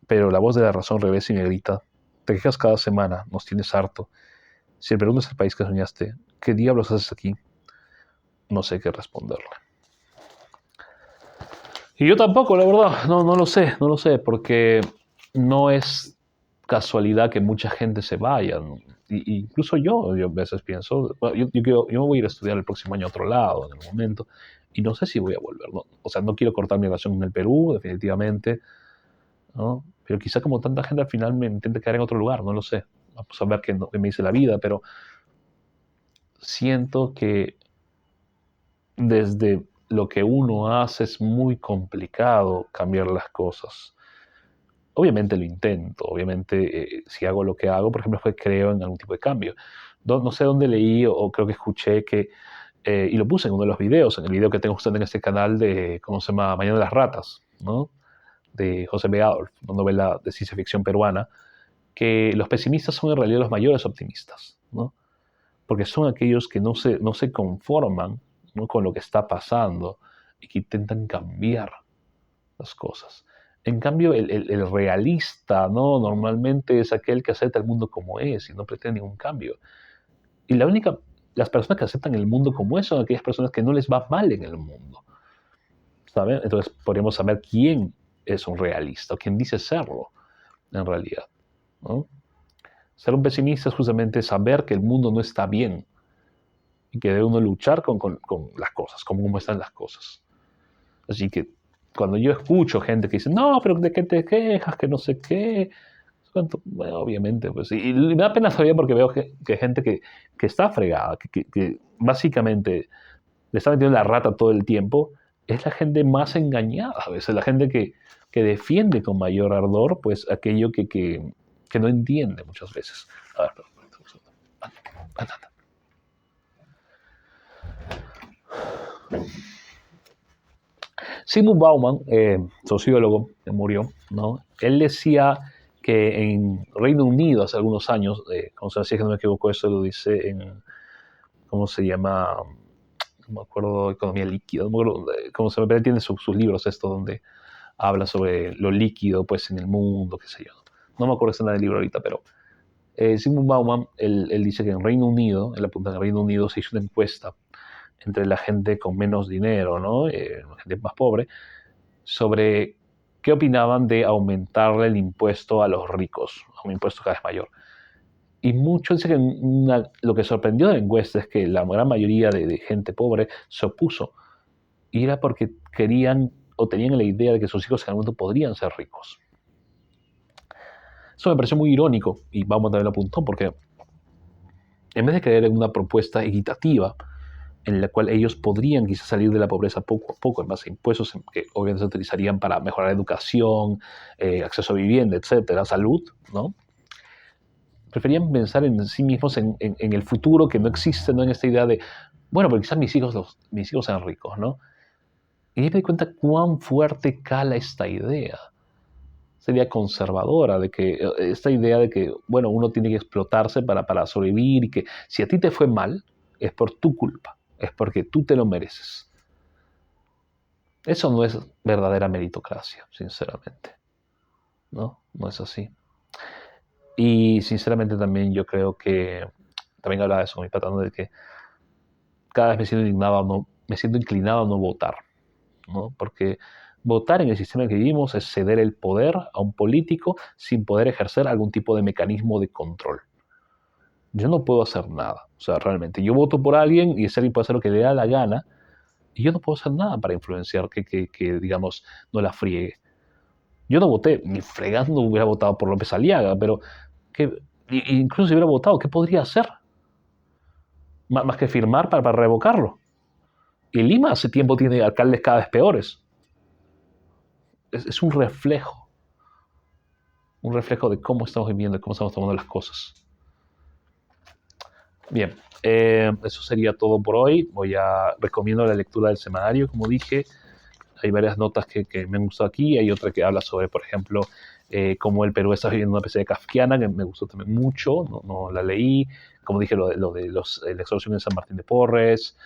Pero la voz de la razón regresa y me grita: te quejas cada semana, nos tienes harto. Si el Perú no es el país que soñaste, ¿qué diablos haces aquí? No sé qué responderle. Y yo tampoco, la verdad, no lo sé, porque no es casualidad que mucha gente se vaya. Incluso yo a veces pienso, bueno, yo me voy a ir a estudiar el próximo año a otro lado, en el momento, y no sé si voy a volver. ¿No? O sea, no quiero cortar mi relación con el Perú, definitivamente, ¿no? Pero quizá como tanta gente al final me intente quedar en otro lugar, no lo sé. Vamos a ver qué me dice la vida, pero siento que desde lo que uno hace es muy complicado cambiar las cosas. Obviamente lo intento, obviamente si hago lo que hago, por ejemplo, fue creo en algún tipo de cambio. No sé dónde leí o creo que escuché que, y lo puse en uno de los videos, en el video que tengo justamente en este canal de, ¿cómo se llama? Mañana de las Ratas, ¿no? De José B. Adolf, una novela de ciencia ficción peruana, que los pesimistas son en realidad los mayores optimistas, ¿no? Porque son aquellos que no se conforman, ¿no? Con lo que está pasando y que intentan cambiar las cosas. En cambio, el realista, ¿no? Normalmente es aquel que acepta el mundo como es y no pretende ningún cambio. Y las personas que aceptan el mundo como es son aquellas personas que no les va mal en el mundo, ¿saben? Entonces podríamos saber quién es un realista o quién dice serlo en realidad, ¿no? Ser un pesimista es justamente saber que el mundo no está bien y que debe uno luchar con las cosas, como están las cosas. Así que cuando yo escucho gente que dice, no, pero ¿de qué te quejas? Que no sé qué. Bueno, obviamente, pues, y me da pena todavía porque veo que gente que está fregada, que básicamente le está metiendo la rata todo el tiempo, es la gente más engañada a veces, la gente que defiende con mayor ardor, pues aquello que no entiende muchas veces. A ver, anda. Sigmund Bauman, sociólogo que murió, ¿no? Él decía que en Reino Unido hace algunos años, como se decía, que no me equivoco, eso lo dice en, ¿cómo se llama? No me acuerdo, Economía Líquida, no me acuerdo, ¿cómo se llama? Pero él tiene sus libros estos donde habla sobre lo líquido pues en el mundo, qué sé yo. No me acuerdo si está en el libro ahorita, pero Sigmund Bauman, él dice que en Reino Unido, en la punta del Reino Unido se hizo una encuesta entre la gente con menos dinero, ¿no? La gente más pobre, sobre qué opinaban de aumentarle el impuesto a los ricos, a un impuesto cada vez mayor. Y mucho dice que lo que sorprendió de la encuesta es que la gran mayoría de gente pobre se opuso. Y era porque querían o tenían la idea de que sus hijos en algún momento podrían ser ricos. Eso me pareció muy irónico y vamos a darle un puntón porque en vez de creer en una propuesta equitativa en la cual ellos podrían quizás salir de la pobreza poco a poco en base a impuestos que obviamente se utilizarían para mejorar educación, acceso a vivienda, etcétera, salud, ¿no? Preferían pensar en sí mismos, en el futuro que no existe, ¿no? En esta idea de, bueno, pero quizás mis hijos sean ricos, ¿no? Y ahí me di cuenta cuán fuerte cala esta idea. Esta idea conservadora, de que, esta idea de que, bueno, uno tiene que explotarse para sobrevivir y que si a ti te fue mal, es por tu culpa, es porque tú te lo mereces. Eso no es verdadera meritocracia, sinceramente. ¿No? No es así. Y sinceramente también yo creo que, también hablaba de eso con mi patrón, de que cada vez me siento inclinado a no votar, ¿no? Porque votar en el sistema en que vivimos es ceder el poder a un político sin poder ejercer algún tipo de mecanismo de control. Yo no puedo hacer nada, o sea, realmente. Yo voto por alguien y ese alguien puede hacer lo que le da la gana y yo no puedo hacer nada para influenciar que digamos, no la friegue. Yo no voté, ni fregando hubiera votado por López Aliaga, pero incluso si hubiera votado, ¿qué podría hacer? Más que firmar para revocarlo. Y Lima hace tiempo tiene alcaldes cada vez peores. Es un reflejo de cómo estamos viviendo y cómo estamos tomando las cosas. Bien, eso sería todo por hoy. Recomiendo la lectura del semanario, como dije. Hay varias notas que me han gustado aquí. Hay otra que habla sobre, por ejemplo, cómo el Perú está viviendo una especie de kafkiana, que me gustó también mucho. No la leí. Como dije, lo de la extorsión en San Martín de Porres.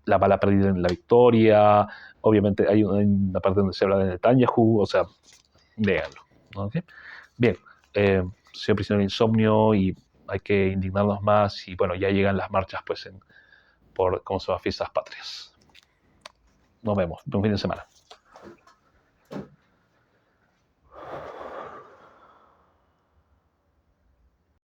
La bala perdida en la victoria. Obviamente hay una parte donde se habla de Netanyahu. O sea, léanlo, ¿no? ¿Okay? Bien, soy prisionero de insomnio y hay que indignarnos más y bueno, ya llegan las marchas pues por, ¿cómo se llama? Fiestas patrias. Nos vemos, buen fin de semana.